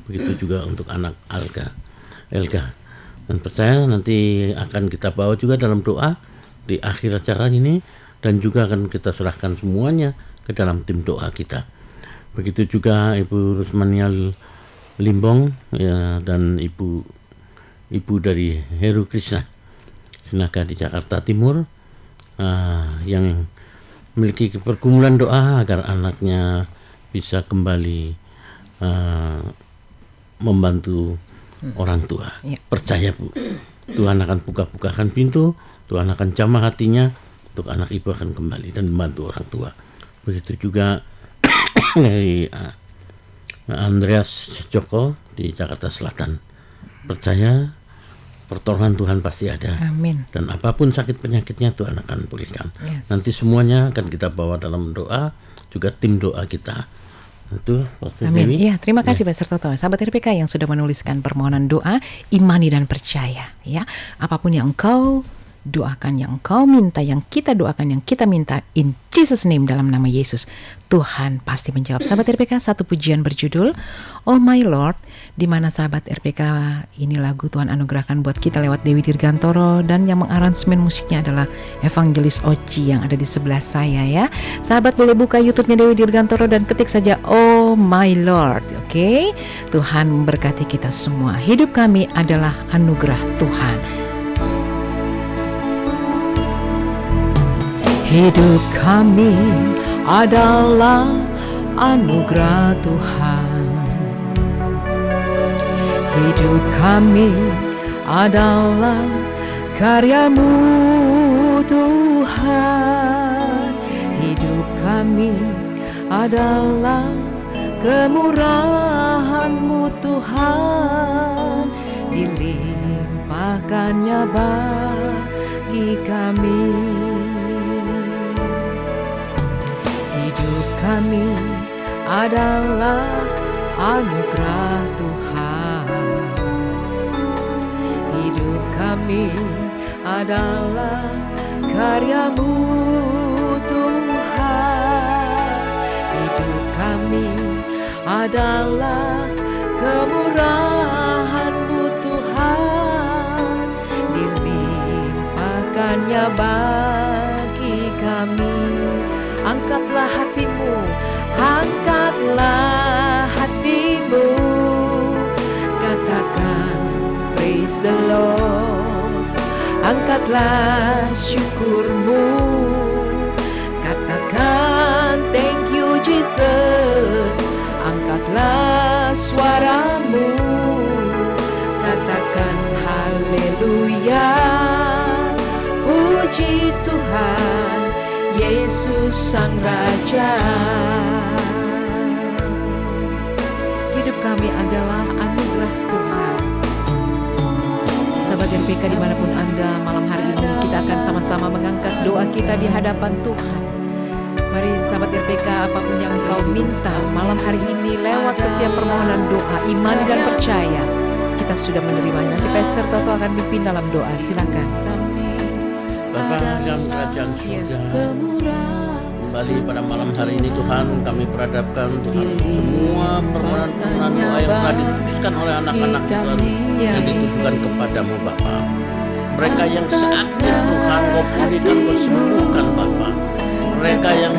F: Begitu juga untuk anak Elga. Dan percaya nanti akan kita bawa juga dalam doa di akhir acara ini, dan juga akan kita serahkan semuanya ke dalam tim doa kita. Begitu juga Ibu Rusmanial Limbong ya, dan Ibu ibu dari Heru Krishna Sinaga di Jakarta Timur, yang memiliki pergumulan doa agar anaknya bisa kembali membantu orang tua.
A: Ya.
F: Percaya Bu, Tuhan akan buka-bukakan pintu, Tuhan akan jamah hatinya untuk anak ibu akan kembali dan membantu orang tua. Begitu juga dari Andreas Joko di Jakarta Selatan. Percaya pertolongan Tuhan pasti ada.
A: Amin.
F: Dan apapun sakit penyakitnya Tuhan akan pulihkan.
A: Yes.
F: Nanti semuanya akan kita bawa dalam doa, juga tim doa kita. Itu Pastor
A: Amin.
F: Dewi.
A: Iya, terima kasih Pastor Toto. Sahabat RPK yang sudah menuliskan permohonan doa, imani dan percaya, ya. Apapun yang engkau doakan, yang engkau minta, yang kita doakan, yang kita minta, in Jesus name, dalam nama Yesus, Tuhan pasti menjawab. Sahabat RPK, satu pujian berjudul Oh My Lord, di mana sahabat RPK ini lagu Tuhan anugerahkan buat kita lewat Dewi Dirgantoro, dan yang mengaransemen musiknya adalah Evangelis Oci yang ada di sebelah saya, ya. Sahabat boleh buka YouTube-nya Dewi Dirgantoro dan ketik saja Oh My Lord, oke? Tuhan memberkati kita semua. Hidup kami adalah anugerah Tuhan. Hidup kami adalah anugerah Tuhan. Hidup kami adalah karya-Mu Tuhan. Hidup kami adalah kemurahan-Mu Tuhan. Dilimpahkannya bagi kami. Hidup kami adalah anugerah Tuhan. Hidup kami adalah karya-Mu Tuhan. Hidup kami adalah kemurahan-Mu Tuhan. Dilimpahkannya bagi kami. Angkatlah hatimu, angkatlah hatimu, katakan praise the Lord. Angkatlah syukurmu, katakan thank you Jesus. Angkatlah suaramu, katakan haleluya. Puji Tuhan Yesus Sang Raja. Hidup kami adalah anugerah Tuhan. Sahabat RPK dimanapun Anda, malam hari ini kita akan sama-sama mengangkat doa kita di hadapan Tuhan. Mari sahabat RPK, apapun yang engkau minta malam hari ini lewat setiap permohonan doa, imani dan percaya, kita sudah menerimanya. Nanti Pastor Toto akan pimpin dalam doa. Silakan.
F: Bapa yang kerajaan surga, kembali pada malam hari ini Tuhan, kami perhadapkan Tuhan semua permohonan-permohonan doa yang telah dituliskan oleh anak-anak Tuhan yang ditujukan kepadamu Bapa. Mereka yang sakit Tuhan, Kau pulihkan, Kau sembuhkan Bapa. Mereka yang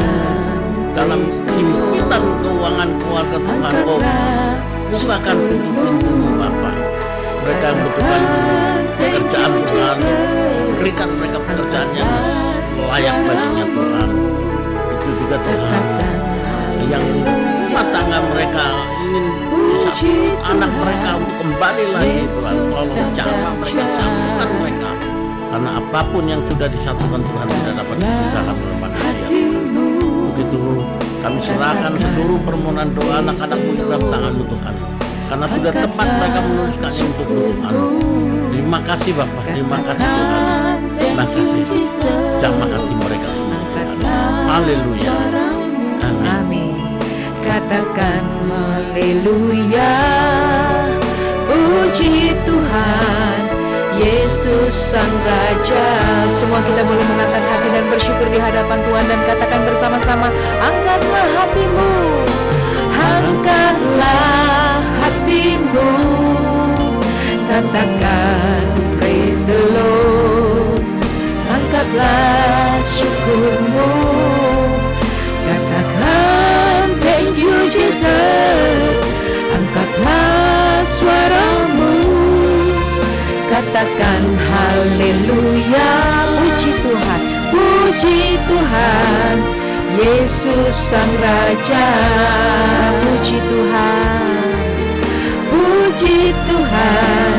F: dalam himpitan keuangan keluarga Tuhan, Kau bukakan pintu-pintu-Mu Bapa. Mereka yang membutuhkan pekerjaan Tuhan, berikan mereka pekerjaan yang layak baginya Tuhan. Itu juga Tuhan yang rumah tangga mereka ingin anak mereka untuk kembali lagi Tuhan. Tolong jamah mereka, satukan mereka, karena apapun yang sudah disatukan Tuhan tidak dapat dipisahkan oleh manusia. Begitu kami serahkan seluruh permohonan doa anak-anakmu di dalam tangan-Mu Tuhan, karena sudah tepat mereka menuliskannya untuk Tuhan. Terima kasih Bapak, terima kasih Tuhan. Terima kasih. Jamah hati mereka semua Tuhan. Haleluya. Amin.
A: Amin. Katakan haleluya. Puji Tuhan Yesus Sang Raja. Semua kita boleh mengangkat hati dan bersyukur di hadapan Tuhan dan katakan bersama-sama, angkatlah hatimu, angkatlah hatimu, katakan praise the Lord. Angkatlah syukurmu, katakan thank you Jesus. Angkatlah suaramu, katakan haleluya. Puji Tuhan, puji Tuhan, Yesus Sang Raja. Puji Tuhan, puji Tuhan,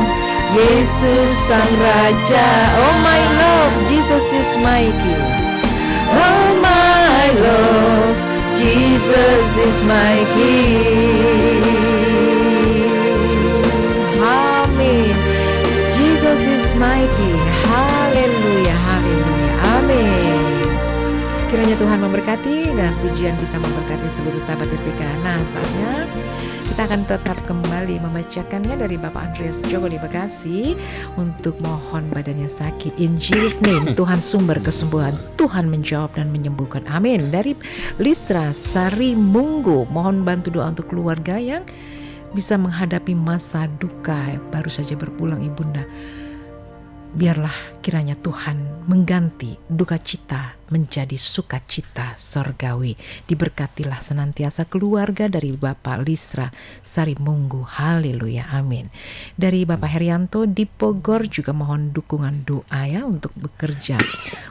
A: Yesus Sang Raja. Oh my love, Jesus is my King. Oh my love, Jesus is my King. Amin. Jesus is my King. Haleluya, haleluya, amin. Kiranya Tuhan memberkati dan pujian bisa memberkati seluruh sahabat RPK. Nah, saatnya kita akan tetap kembali membacakannya dari Bapak Andreas Joko di Bekasi untuk mohon badannya sakit. In Jesus name, Tuhan sumber kesembuhan, Tuhan menjawab dan menyembuhkan. Amin. Dari Listra Sari Munggu, mohon bantu doa untuk keluarga yang bisa menghadapi masa duka, baru saja berpulang ibunda. Biarlah kiranya Tuhan mengganti duka cita menjadi sukacita sorgawi. Diberkatilah senantiasa keluarga dari Bapak Listra Sari Munggu. Haleluya, amin. Dari Bapak Herianto di Bogor juga mohon dukungan doa ya untuk bekerja,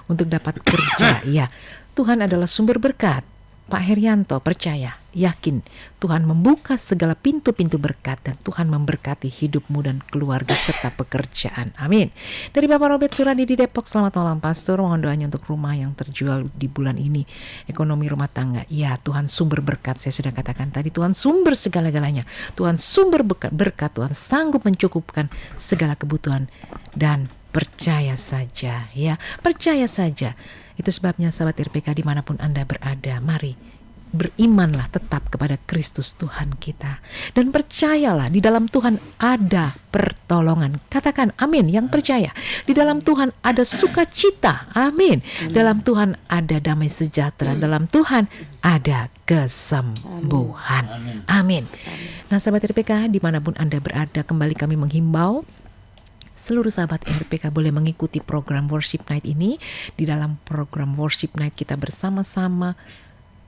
A: untuk dapat kerja. Ya, Tuhan adalah sumber berkat. Pak Herianto percaya, yakin Tuhan membuka segala pintu-pintu berkat dan Tuhan memberkati hidupmu dan keluarga serta pekerjaan. Amin. Dari Bapak Robert Suradi di Depok, selamat malam Pastor, mohon doanya untuk rumah yang terjual di bulan ini, ekonomi rumah tangga. Ya, Tuhan sumber berkat, saya sudah katakan tadi, Tuhan sumber segala-galanya. Tuhan sumber berkat, Tuhan sanggup mencukupkan segala kebutuhan dan percaya saja ya, percaya saja. Itu sebabnya sahabat RPK dimanapun Anda berada, mari berimanlah tetap kepada Kristus Tuhan kita. Dan percayalah di dalam Tuhan ada pertolongan. Katakan amin yang percaya. Di dalam Tuhan ada sukacita. Amin. Dalam Tuhan ada damai sejahtera. Dalam Tuhan ada kesembuhan. Amin. Nah sahabat RPK dimanapun Anda berada, kembali kami menghimbau seluruh sahabat RPK boleh mengikuti program Worship Night ini. Di dalam program Worship Night kita bersama-sama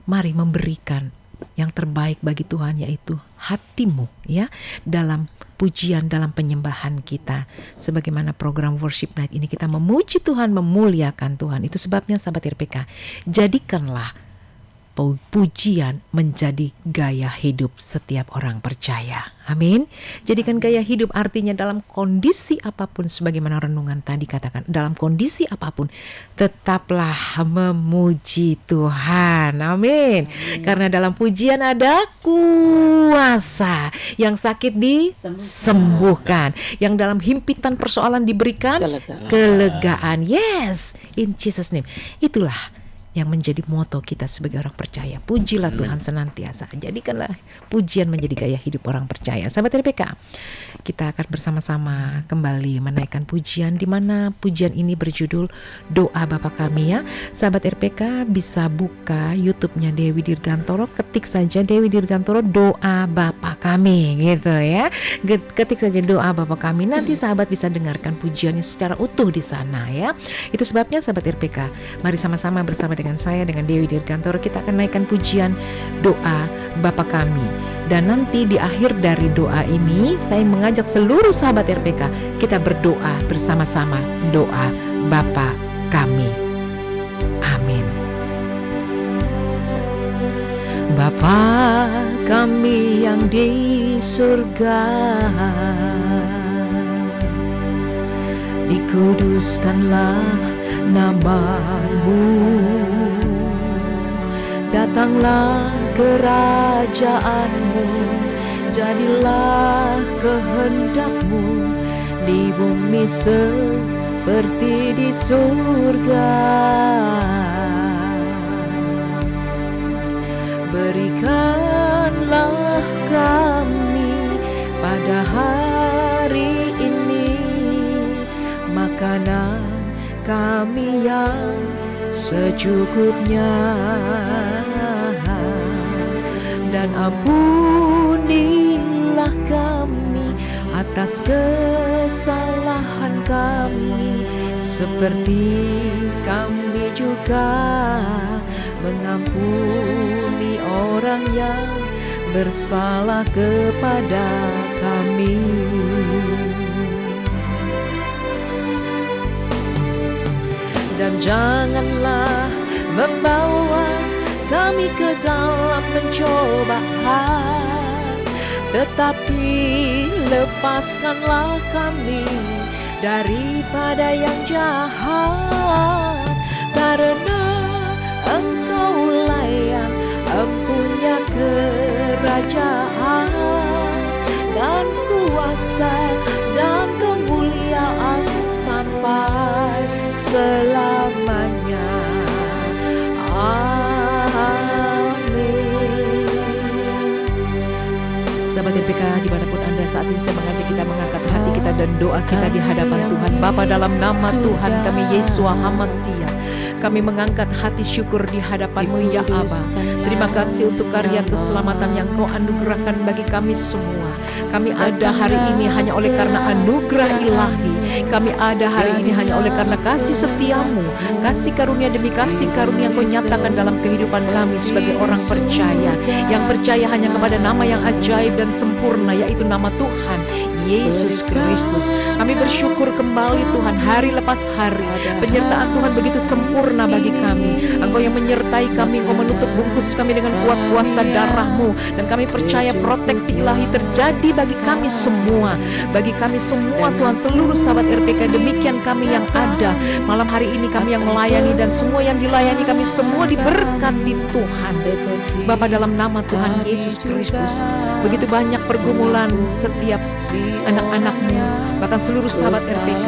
A: mari memberikan yang terbaik bagi Tuhan, yaitu hatimu ya, dalam pujian, dalam penyembahan kita. Sebagaimana program Worship Night ini kita memuji Tuhan, memuliakan Tuhan. Itu sebabnya sahabat RPK, jadikanlah pujian menjadi gaya hidup setiap orang percaya. Amin. Jadikan gaya hidup artinya dalam kondisi apapun, sebagaimana renungan tadi katakan, dalam kondisi apapun tetaplah memuji Tuhan. Amin. Karena dalam pujian ada kuasa. Yang sakit disembuhkan, yang dalam himpitan persoalan diberikan kelegaan. Yes, in Jesus name. Itulah yang menjadi moto kita sebagai orang percaya. Pujilah Tuhan senantiasa. Jadikanlah pujian menjadi gaya hidup orang percaya. Sahabat RPK, kita akan bersama-sama kembali menaikkan pujian, di mana pujian ini berjudul Doa Bapa Kami ya. Sahabat RPK bisa buka YouTube-nya Dewi Dirgantoro, ketik saja Dewi Dirgantoro Doa Bapa Kami gitu ya. Ketik saja Doa Bapa Kami, nanti sahabat bisa dengarkan pujiannya secara utuh di sana ya. Itu sebabnya sahabat RPK, mari sama-sama bersama dengan saya, dengan Dewi Dirgantoro, kita akan naikkan pujian Doa Bapa Kami. Dan nanti di akhir dari doa ini, saya mengajak seluruh sahabat RPK, kita berdoa bersama-sama doa Bapa Kami. Amin. Bapa kami yang di surga, dikuduskanlah nama-Mu, datanglah kerajaan-Mu, jadilah kehendak-Mu di bumi seperti di surga. Berikanlah kami pada hari ini makanan kami yang secukupnya, dan ampunilah kami atas kesalahan kami, seperti kami juga mengampuni orang yang bersalah kepada kami.
B: janganlah membawa kami ke dalam pencobaan, tetapi lepaskanlah kami daripada yang jahat, karena Engkaulah yang empunya kerajaan dan kuasa dan kemuliaan sampai selamanya. Amin.
A: Sahabat RPK dimanapun Anda saat ini, saya mengajak kita mengangkat hati kita dan doa kita di hadapan Tuhan. Bapa, dalam nama Tuhan kami Yesua HaMasiah, kami mengangkat hati syukur di hadapan-Mu ya Aba. Terima kasih untuk karya keselamatan yang Kau anugerahkan bagi kami semua. Kami ada hari ini hanya oleh karena anugerah ilahi. Kami ada hari ini hanya oleh karena kasih setiamu, kasih karunia demi kasih karunia Kau nyatakan dalam kehidupan kami sebagai orang percaya, yang percaya hanya kepada nama yang ajaib dan sempurna, yaitu nama Tuhan Yesus Kristus. Kami bersyukur kembali Tuhan, hari lepas hari penyertaan Tuhan begitu sempurna bagi kami. Engkau yang menyertai kami, Engkau menutup bungkus kami dengan kuat kuasa darah-Mu, dan kami percaya proteksi ilahi terjadi bagi kami semua. Bagi kami semua Tuhan, seluruh sahabat RPK, demikian kami yang ada malam hari ini, kami yang melayani dan semua yang dilayani, kami semua diberkati Tuhan. Bapa, dalam nama Tuhan Yesus Kristus, begitu banyak pergumulan setiap anak-anak-Mu, bahkan seluruh sahabat RPK,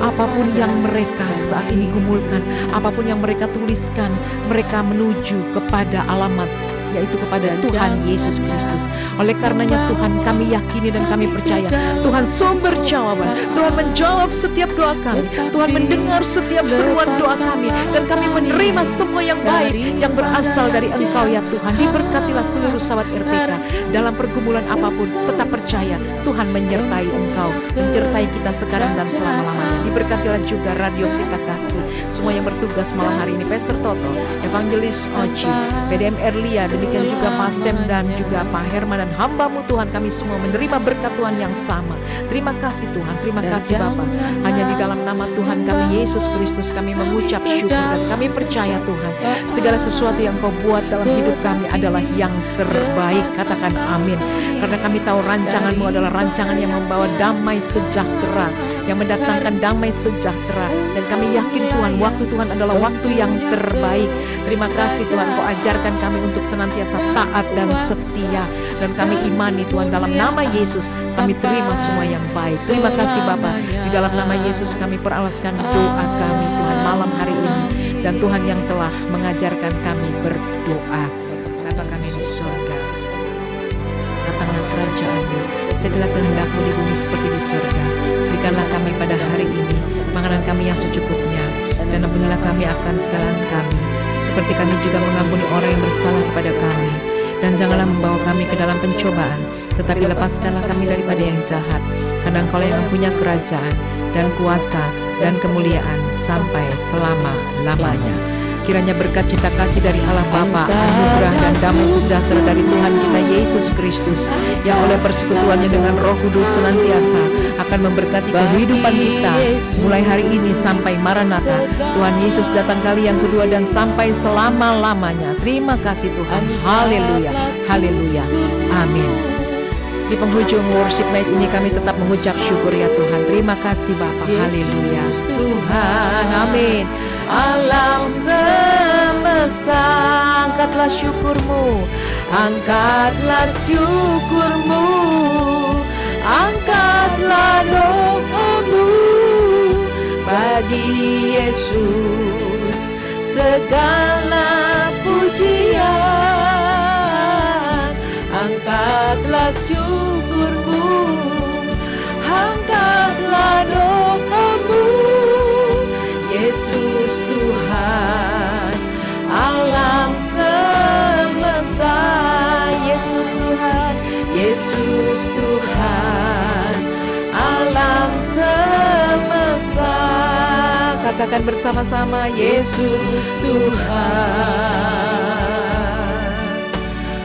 A: apapun yang mereka saat ini gumulkan, apapun yang mereka tuliskan, mereka menuju kepada alamat, yaitu kepada Tuhan Yesus Kristus. Oleh karenanya Tuhan, kami yakini dan kami percaya Tuhan sumber jawaban. Tuhan menjawab setiap doa kami, Tuhan mendengar setiap seruan doa kami, dan kami menerima semua yang baik yang berasal dari Engkau ya Tuhan. Diberkatilah seluruh sahabat RPK dalam pergumulan apapun, tetap percaya Tuhan menyertai Engkau, menyertai kita sekarang dan selama-lamanya. Diberkatilah juga radio Kita Kasih, semua yang bertugas malam hari ini, Pastor Toto, Evangelis Oji, PDM Erlia, demikian juga Pak Sem dan juga Pak Herman dan hamba-Mu Tuhan. Kami semua menerima berkat Tuhan yang sama. Terima kasih Tuhan, terima kasih Bapa. Hanya di dalam nama Tuhan kami Yesus Kristus kami mengucap syukur, dan kami percaya Tuhan, segala sesuatu yang Kau buat dalam hidup kami adalah yang terbaik. Katakan amin. Karena kami tahu rancangan-Mu adalah rancangan yang membawa damai sejahtera, yang mendatangkan damai sejahtera, dan kami yakin Tuhan, waktu Tuhan adalah waktu yang terbaik. Terima kasih Tuhan, Kau ajarkan kami untuk senantiasa taat dan setia, dan kami imani Tuhan, dalam nama Yesus kami terima semua yang baik. Terima kasih Bapa, di dalam nama Yesus kami peralaskan doa kami Tuhan malam hari ini, dan Tuhan yang telah mengajarkan kami berdoa. Bapa kami di surga, datanglah kerajaan-Mu, jadilah kehendak-Mu di bumi seperti di surga. Berikanlah kami pada hari ini makanan kami yang secukupnya, dan ampunilah kami akan segala kami, seperti kami juga mengampuni orang yang bersalah kepada kami. Dan janganlah membawa kami ke dalam pencobaan, tetapi lepaskanlah kami daripada yang jahat, karena Engkau yang mempunyai kerajaan dan kuasa dan kemuliaan sampai selama-lamanya. Kiranya berkat cinta kasih dari Allah Bapa, anugerah dan damai sejahtera dari Tuhan kita Yesus Kristus, yang oleh persekutuannya dengan Roh Kudus senantiasa akan memberkati kehidupan kita mulai hari ini sampai Maranatha, Tuhan Yesus datang kali yang kedua, dan sampai selama-lamanya. Terima kasih Tuhan. Haleluya, haleluya, amin. Di penghujung worship night ini kami tetap mengucap syukur ya Tuhan. Terima kasih Bapa. Haleluya Tuhan, amin. Alam semesta, angkatlah syukur-Mu, angkatlah syukur-Mu, angkatlah doa-Mu bagi Yesus, segala pujian. Angkatlah syukur-Mu, angkatlah doa-Mu, Yesus Tuhan, alam semesta. Yesus Tuhan, Yesus Tuhan, alam semesta. Katakan bersama-sama, Yesus Tuhan,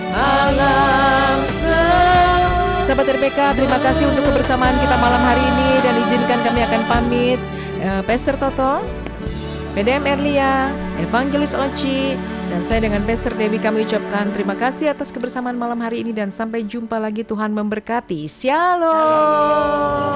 A: alam semesta. Sahabat RPK, terima kasih untuk kebersamaan kita malam hari ini, dan izinkan kami akan pamit. Pastor Toto. PDM Erlia, Evangelis Oci, dan saya dengan Pastor Dewi kami ucapkan terima kasih atas kebersamaan malam hari ini dan sampai jumpa lagi. Tuhan memberkati. Shalom.